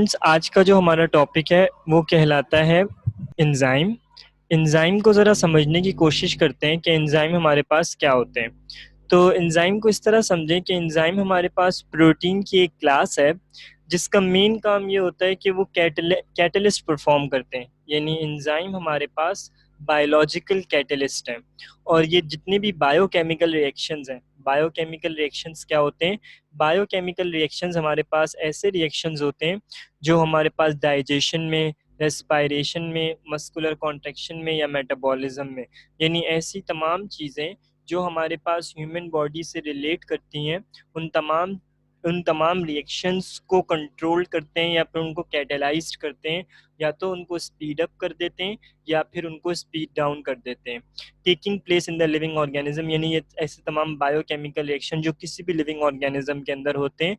Students, आज का जो हमारा टॉपिक है वो कहलाता है एंजाइम। एंजाइम को ज़रा समझने की कोशिश करते हैं कि एंजाइम हमारे पास क्या होते हैं। तो एंजाइम को इस तरह समझें कि एंजाइम हमारे पास प्रोटीन की एक क्लास है जिसका मेन काम ये होता है कि वो कैटलिस्ट परफॉर्म करते हैं। यानी एंजाइम हमारे पास बायोलॉजिकल कैटलिस्ट हैं और ये जितने भी बायोकेमिकल रिएक्शंस हैं। बायोकेमिकल रिएक्शंस क्या होते हैं? बायोकेमिकल रिएक्शंस हमारे पास ऐसे रिएक्शंस होते हैं जो हमारे पास डाइजेशन में, रेस्पायरेशन में, मस्कुलर कॉन्ट्रैक्शन में या मेटाबॉलिज्म में, यानी ऐसी तमाम चीज़ें जो हमारे पास ह्यूमन बॉडी से रिलेट करती हैं, उन तमाम रिएक्शंस को कंट्रोल करते हैं या फिर उनको कैटेलाइज करते हैं, या तो उनको स्पीड अप कर देते हैं या फिर उनको स्पीड डाउन कर देते हैं। Taking place in the living organism, यानी ये ऐसे तमाम बायोकेमिकल रिएक्शन जो किसी भी लिविंग ऑर्गेनिज्म के अंदर होते हैं,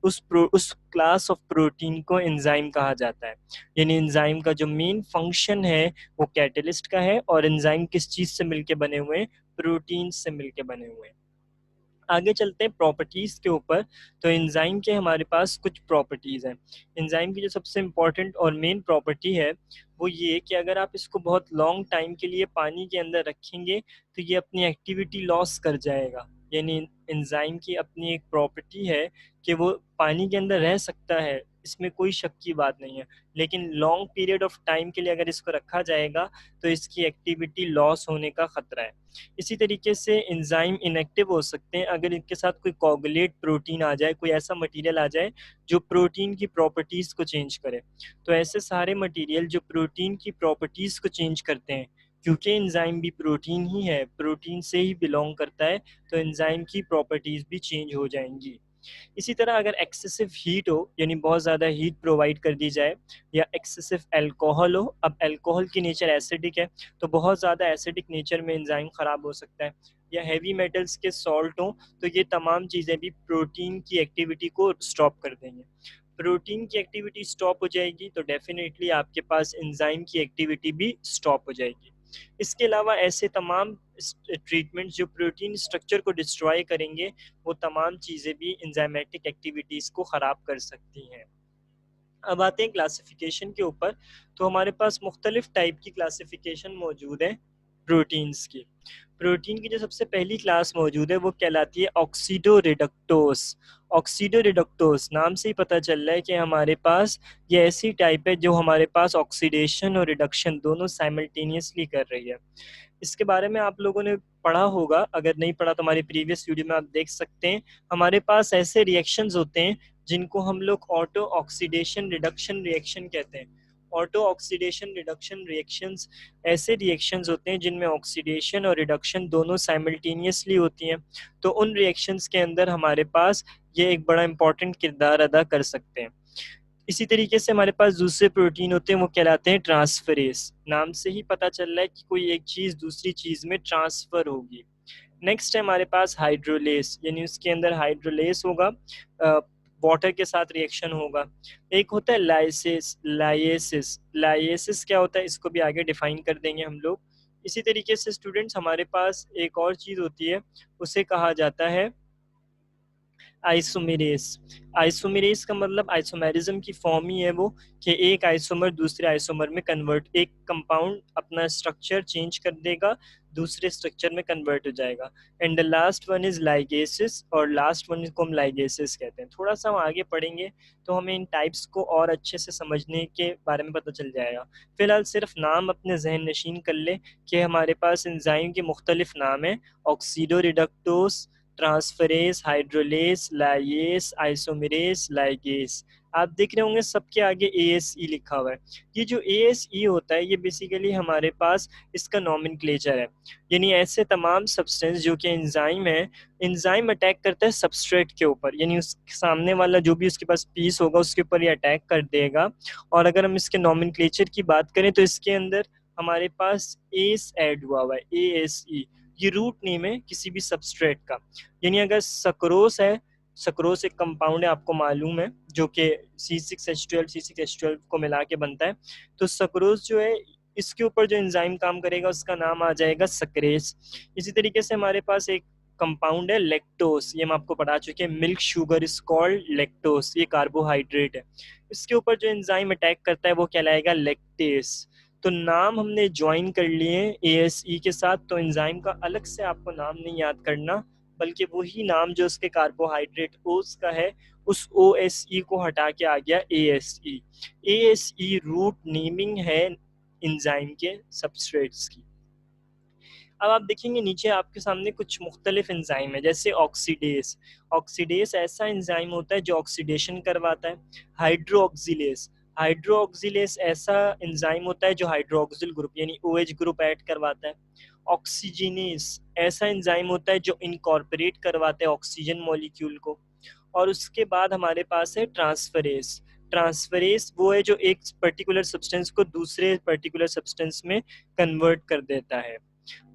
उस क्लास ऑफ प्रोटीन को एंजाइम कहा जाता है। यानी एंजाइम का जो मेन फंक्शन है वो कैटलिस्ट का है, और एंजाइम किस चीज़ से मिलके बने हुए हैं? प्रोटीन से मिलके बने हुए हैं। आगे चलते हैं प्रॉपर्टीज के ऊपर। तो एंजाइम के हमारे पास कुछ प्रॉपर्टीज हैं। एंजाइम की जो सबसे इम्पोर्टेंट और मेन प्रॉपर्टी है वो ये कि अगर आप इसको बहुत लॉन्ग टाइम के लिए पानी के अंदर रखेंगे तो ये अपनी एक्टिविटी लॉस कर जाएगा। यानी एंजाइम की अपनी एक प्रॉपर्टी है कि वो पानी के अंदर रह सकता है, इसमें कोई शक की बात नहीं है, लेकिन लॉन्ग पीरियड ऑफ टाइम के लिए अगर इसको रखा जाएगा तो इसकी एक्टिविटी लॉस होने का खतरा है। इसी तरीके से एंजाइम इनएक्टिव हो सकते हैं अगर इनके साथ कोई कोगुलेट प्रोटीन आ जाए, कोई ऐसा मटेरियल आ जाए जो प्रोटीन की प्रॉपर्टीज को चेंज करे। तो ऐसे सारे मटेरियल जो प्रोटीन की प्रॉपर्टीज को चेंज करते हैं, क्योंकि एंजाइम भी प्रोटीन ही है, प्रोटीन से ही बिलोंग करता है, तो एंजाइम की प्रॉपर्टीज भी चेंज हो जाएंगी। इसी तरह अगर एक्सेसिव हीट हो, यानी बहुत ज़्यादा हीट प्रोवाइड कर दी जाए, या एक्सेसिव अल्कोहल हो, अब अल्कोहल की नेचर एसिडिक है तो बहुत ज़्यादा एसिडिक नेचर में एंजाइम ख़राब हो सकता है, या हैवी मेटल्स के सॉल्ट हो, तो ये तमाम चीज़ें भी प्रोटीन की एक्टिविटी को स्टॉप कर देंगे। प्रोटीन की एक्टिविटी स्टॉप हो जाएगी तो डेफिनेटली आपके पास एंजाइम की एक्टिविटी भी स्टॉप हो जाएगी। इसके अलावा ऐसे तमाम ट्रीटमेंट जो प्रोटीन स्ट्रक्चर को डिस्ट्रॉय करेंगे, वो तमाम चीज़ें भी इंजाइमेटिक एक्टिविटीज़ को ख़राब कर सकती हैं। अब आते हैं क्लासिफिकेशन के ऊपर। तो हमारे पास मुख्तलिफ टाइप की क्लासिफिकेशन मौजूद है प्रोटीन्स की। प्रोटीन की जो सबसे पहली क्लास मौजूद है वो कहलाती है ऑक्सीडो रिडक्टोस। ऑक्सीडो रिडक्टोस नाम से ही पता चल रहा है कि हमारे पास ये ऐसी टाइप है जो हमारे पास ऑक्सीडेशन और रिडक्शन दोनों साइमल्टेनियसली कर रही है। इसके बारे में आप लोगों ने पढ़ा होगा, अगर नहीं पढ़ा तो हमारी प्रीवियस वीडियो में आप देख सकते हैं। हमारे पास ऐसे रिएक्शंस होते हैं जिनको हम लोग ऑटो ऑक्सीडेशन रिडक्शन रिएक्शन कहते हैं। ऑटो ऑक्सीडेशन रिडक्शन रिएक्शंस ऐसे रिएक्शंस होते हैं जिनमें ऑक्सीडेशन और रिडक्शन दोनों साइमल्टेनियसली होती हैं। तो उन रिएक्शंस के अंदर हमारे पास ये एक बड़ा इंपॉर्टेंट किरदार अदा कर सकते हैं। इसी तरीके से हमारे पास दूसरे प्रोटीन होते हैं, वो कहलाते हैं ट्रांसफरेज। नाम से ही पता चल रहा है कि कोई एक चीज़ दूसरी चीज़ में ट्रांसफ़र होगी। नेक्स्ट है हमारे पास हाइड्रोलेस, यानी उसके अंदर हाइड्रोलेस होगा, वाटर के साथ रिएक्शन होगा। एक होता है लाइसिस, लाइसिस। लाइसिस क्या होता है इसको भी आगे डिफाइन कर देंगे हम लोग। इसी तरीके से स्टूडेंट्स हमारे पास एक और चीज़ होती है, उसे कहा जाता है आइसोमेरेस। आइसोमेरेस का मतलब आइसोमेरिज्म की फॉर्म ही है वो, कि एक आइसोमर दूसरे आइसोमर में कन्वर्ट, एक कंपाउंड अपना स्ट्रक्चर चेंज कर देगा, दूसरे स्ट्रक्चर में कन्वर्ट हो जाएगा। And the last one is ligases, और लास्ट वन को हम लाइगेसिस कहते हैं। थोड़ा सा हम आगे पढ़ेंगे तो हमें इन टाइप्स को और अच्छे से समझने के बारे में पता चल जाएगा। फिलहाल सिर्फ नाम अपने जहन नशीन कर ले कि हमारे पास एंजाइम के मुख्तलिफ नाम हैं: oxidoreductase, transferase, hydrolase, lyase, isomerase, ligase. आप देख रहे होंगे सबके आगे ASE लिखा हुआ है। ये जो ASE होता है ये बेसिकली हमारे पास इसका नॉमेनक्लेचर है। यानी ऐसे तमाम सब्सटेंस जो कि एंजाइम है, एंजाइम अटैक करता है सबस्ट्रेट के ऊपर, यानी उस सामने वाला जो भी उसके पास पीस होगा उसके ऊपर ये अटैक कर देगा। और अगर हम इसके नॉमेनक्लेचर की बात करें तो इसके अंदर हमारे पास एस ऐड हुआ है, ASE। ये रूट नेम है किसी भी सबस्ट्रेट का। यानी अगर सक्रोस है, सक्रोस एक कंपाउंड है आपको मालूम है, जो कि C6H12 को मिला के बनता है। तो सक्रोस जो है इसके ऊपर जो एंजाइम काम करेगा उसका नाम आ जाएगा सक्रेस। इसी तरीके से हमारे पास एक कंपाउंड है लैक्टोस, ये हम आपको पढ़ा चुके हैं, milk sugar is called lactose, ये कार्बोहाइड्रेट है। इसके ऊपर जो एंजाइम अटैक करता है वो कहलाएगा लैक्टेस। तो नाम हमने ज्वाइन कर लिए ASE के साथ, तो एंजाइम का अलग से आपको नाम नहीं याद करना, बल्कि वही नाम जो उसके कार्बोहाइड्रेट ओस का है, उस OSE को हटा के आ गया ASE। ASE रूट नेमिंग है एंजाइम के सबस्ट्रेट्स की। अब आप देखेंगे नीचे आपके सामने कुछ मुख्तलिफ एंजाइम है, जैसे ऑक्सीडेस। ऑक्सीडेस ऐसा एंजाइम होता है जो ऑक्सीडेशन करवाता है। हाइड्रोक्सिलेस, हाइड्रोक्सिलेस ऐसा एंजाइम होता है जो हाइड्रोक्सिल ग्रुप यानी OH ग्रुप ऐड करवाता है। ऑक्सीजनेस ऐसा एंजाइम होता है जो इनकॉर्पोरेट करवाता है ऑक्सीजन मॉलिक्यूल को। और उसके बाद हमारे पास है ट्रांसफरेस। ट्रांसफरेस वो है जो एक पर्टिकुलर सब्सटेंस को दूसरे पर्टिकुलर सब्सटेंस में कन्वर्ट कर देता है।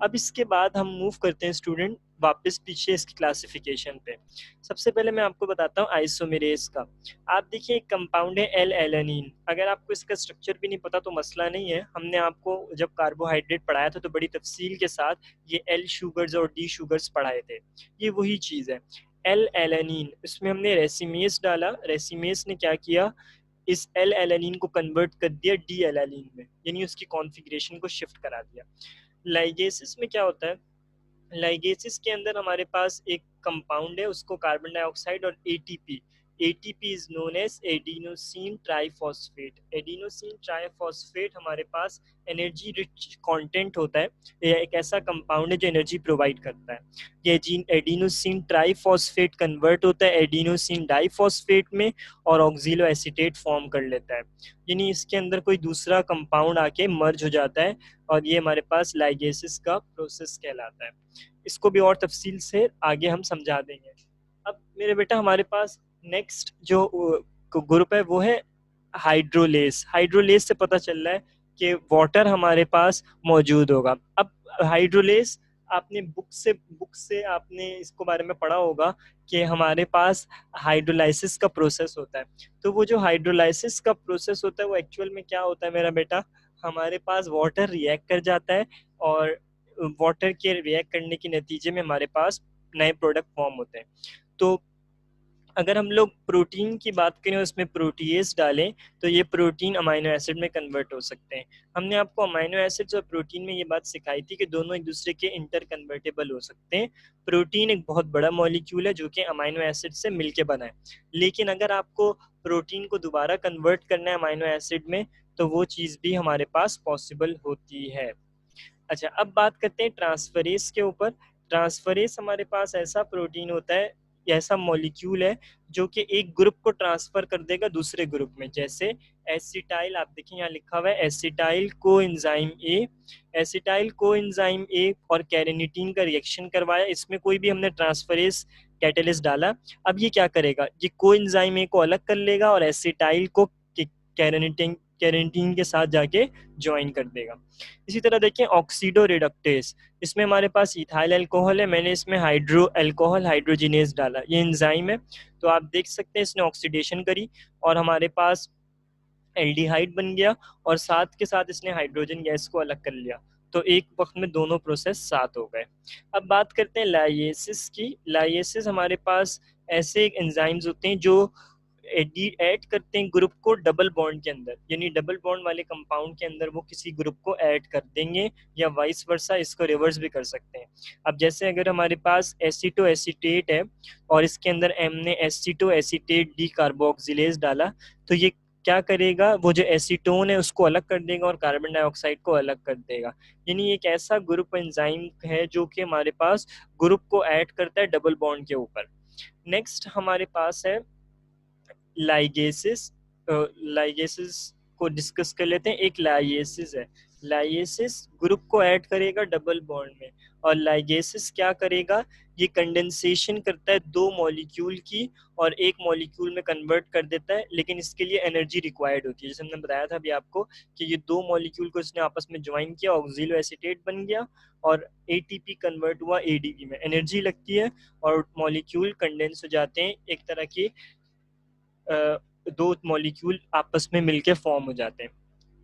अब इसके बाद हम मूव करते हैं स्टूडेंट वापस पीछे इसकी क्लासिफिकेशन पे। सबसे पहले मैं आपको बताता हूँ आइसोमेरेज का। आप देखिए एक कंपाउंड है एल एलानिन, अगर आपको इसका स्ट्रक्चर भी नहीं पता तो मसला नहीं है, हमने आपको जब कार्बोहाइड्रेट पढ़ाया था तो बड़ी तफसील के साथ ये एल शुगर्स और डी शुगर्स पढ़ाए थे, ये वही चीज़ है एल एलानिन। इसमें हमने रेसिमेस डाला, रेसिमेस ने क्या किया, इस एल एलानिन को कन्वर्ट कर दिया डी एलानिन में, यानी उसकी कॉन्फ़िगरेशन को शिफ्ट करा दिया। लाइगेसिस में क्या होता है, लाइगेसिस के अंदर हमारे पास एक कंपाउंड है, उसको कार्बन डाइऑक्साइड और ATP, ATP is known as adenosine triphosphate. Adenosine triphosphate हमारे पास एनर्जी रिच कंटेंट होता है, यह एक ऐसा कंपाउंड है जो एनर्जी प्रोवाइड करता है। ये जीन एडिनोसिन ट्राइफॉस्फेट कन्वर्ट होता है एडिनोसिन डाइफॉस्फेट में और ऑक्सिलो एसीटेट फॉर्म कर लेता है, यानी इसके अंदर कोई दूसरा कंपाउंड आके मर्ज हो जाता है और ये हमारे पास लाइगेसिस का प्रोसेस कहलाता है। इसको भी और तफसील से आगे हम समझा देंगे। अब मेरे बेटा हमारे पास नेक्स्ट जो ग्रुप है वो है हाइड्रोलेस। हाइड्रोलेस से पता चल रहा है कि वाटर हमारे पास मौजूद होगा। अब हाइड्रोलेस आपने बुक से आपने इसको बारे में पढ़ा होगा कि हमारे पास हाइड्रोलाइसिस का प्रोसेस होता है। तो वो जो हाइड्रोलाइसिस का प्रोसेस होता है वो एक्चुअल में क्या होता है मेरा बेटा, हमारे पास वाटर रिएक्ट कर जाता है और वाटर के रिएक्ट करने के नतीजे में हमारे पास नए प्रोडक्ट फॉर्म होते हैं। तो अगर हम लोग प्रोटीन की बात करें उसमें प्रोटीएज डालें तो ये प्रोटीन अमाइनो एसिड में कन्वर्ट हो सकते हैं। हमने आपको अमाइनो एसिड्स और प्रोटीन में ये बात सिखाई थी कि दोनों एक दूसरे के इंटर कन्वर्टेबल हो सकते हैं। प्रोटीन एक बहुत बड़ा मॉलिक्यूल है जो कि अमाइनो एसिड से मिलके बना है, लेकिन अगर आपको प्रोटीन को दोबारा कन्वर्ट करना है अमाइनो एसिड में तो वो चीज़ भी हमारे पास पॉसिबल होती है। अच्छा, अब बात करते हैं ट्रांसफरेज के ऊपर। ट्रांसफरेज हमारे पास ऐसा प्रोटीन होता है, ऐसा मॉलिक्यूल है जो कि एक ग्रुप को ट्रांसफर कर देगा दूसरे ग्रुप में। जैसे एसिटाइल, आप देखिए यहाँ लिखा हुआ है acetyl coenzyme A. Acetyl coenzyme A और कैरेनिटीन का रिएक्शन करवाया, इसमें कोई भी हमने ट्रांसफरेज कैटेलिस्ट डाला। अब ये क्या करेगा, ये कोएंजाइम ए को अलग कर लेगा और एसिटाइल को कैरेनिटीन कैरेनिटीन के साथ जाके ज्वाइन कर देगा। इसी तरह देखें ऑक्सीडो रिडक्टेस, इसमें हमारे पास इथाइल अल्कोहल है, मैंने इसमें हाइड्रो अल्कोहल हाइड्रोजिनेज डाला, ये एंजाइम है। तो आप देख सकते हैं इसने ऑक्सीडेशन करी और हमारे पास एल्डिहाइड बन गया और साथ के साथ इसने हाइड्रोजन गैस को अलग कर लिया, तो एक वक्त में दोनों प्रोसेस साथ हो गए। अब बात करते हैं लाइएसिस की। लाइएसिस हमारे पास ऐसे एंजाइम्स होते हैं जो ऐड करते हैं ग्रुप को डबल बॉन्ड के अंदर, यानी डबल बॉन्ड वाले कंपाउंड के अंदर वो किसी ग्रुप को ऐड कर देंगे या वाइस वर्सा, इसको रिवर्स भी कर सकते हैं। अब जैसे अगर हमारे पास एसीटो एसीटेट है और इसके अंदर हमने एसीटो एसीटेट डी कार्बोक्सिलेज डाला, तो ये क्या करेगा, वो जो एसीटोन है उसको अलग कर देगा और कार्बन डाइऑक्साइड को अलग कर देगा। यानी एक ऐसा ग्रुप एंजाइम है जो कि हमारे पास ग्रुप को ऐड करता है डबल बॉन्ड के ऊपर। नेक्स्ट हमारे पास है लाइगेसिस। लाइगेसिस को डिस्कस कर लेते हैं। एक लाइगेसिस है, लाइगेसिस ग्रुप को ऐड करेगा डबल बॉन्ड में और लाइगेसिस क्या करेगा, ये कंडेंसेशन करता है दो मॉलिक्यूल की और एक मॉलिक्यूल में कन्वर्ट कर देता है, लेकिन इसके लिए एनर्जी रिक्वायर्ड होती है। जैसे हमने बताया था अभी आपको कि ये दो मॉलिक्यूल को इसने आपस में ज्वाइन किया, ऑक्सिलो एसीटेट बन गया और एटीपी कन्वर्ट हुआ एडीपी में, एनर्जी लगती है और मॉलिक्यूल कंडेंस हो जाते हैं, एक तरह की दो मॉलिक्यूल आपस में मिलके फॉर्म हो जाते हैं।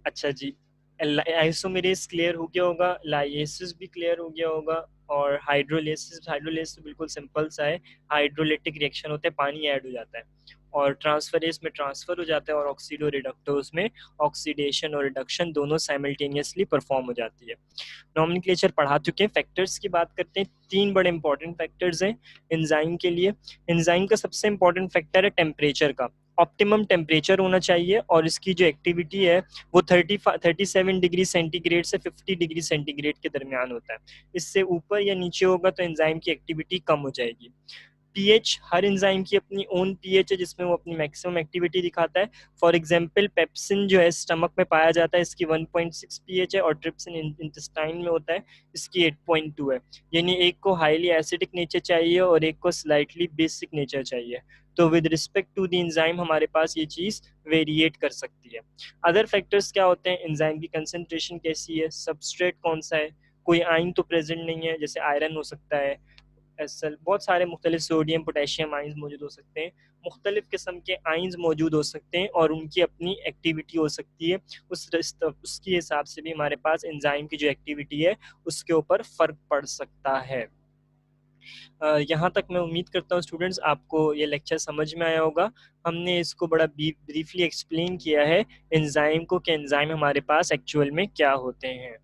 अच्छा जी, आइसोमेरेज क्लियर हो गया होगा, लाइएसिस भी क्लियर हो गया होगा। और हाइड्रोलिसिस बिल्कुल सिंपल सा है, हाइड्रोलिटिक रिएक्शन होते हैं, पानी ऐड हो जाता है, और ट्रांसफरेज में ट्रांसफर हो जाता है, और ऑक्सीडो रिडक्टोज में ऑक्सीडेशन और रिडक्शन दोनों साइमल्टेनियसली परफॉर्म हो जाती है। नॉमेनक्लेचर पढ़ा चुके हैं। फैक्टर्स की बात करते हैं, तीन बड़े इंपॉर्टेंट फैक्टर्स हैं एंजाइम के लिए। एंजाइम का सबसे इंपॉर्टेंट फैक्टर है टेम्परेचर का, ऑप्टिमम टेम्परेचर होना चाहिए, और इसकी जो एक्टिविटी है वो 37 डिग्री सेंटीग्रेड से 50 डिग्री सेंटीग्रेड के दरमियान होता है। इससे ऊपर या नीचे होगा तो एंजाइम की एक्टिविटी कम हो जाएगी। पीएच, हर एंजाइम की अपनी ओन पीएच है जिसमें वो अपनी मैक्सिमम एक्टिविटी दिखाता है। फॉर एग्जांपल पेप्सिन जो है स्टमक में पाया जाता है, इसकी 1.6 पीएच है, और ट्रिप्सिन इंटेस्टाइन में होता है, इसकी 8.2 है। यानी एक को हाईली एसिडिक नेचर चाहिए और एक को स्लाइटली बेसिक नेचर चाहिए। तो with respect to the enzyme हमारे पास ये चीज वेरिएट कर सकती है। अदर फैक्टर्स क्या होते हैं, एंजाइम की कंसंट्रेशन कैसी है, सबस्ट्रेट कौन सा है, कोई आयन तो प्रेजेंट नहीं है, जैसे आयरन हो सकता है, एसल, बहुत सारे मुख्तलिफ सोडियम पोटेशियम आइंस मौजूद हो सकते हैं, मुख्तलिफ किस्म के आइंस मौजूद हो सकते हैं, और उनकी अपनी एक्टिविटी हो सकती है। उसके हिसाब से भी हमारे पास एंजाइम की जो एक्टिविटी है उसके ऊपर फ़र्क पड़ सकता है। यहाँ तक मैं उम्मीद करता हूँ स्टूडेंट्स आपको ये लेक्चर समझ में आया होगा। हमने इसको बड़ा ब्रीफली एक्सप्लेन किया है एंजाइम को, कि एंजाइम हमारे पास एक्चुअल में क्या होते हैं।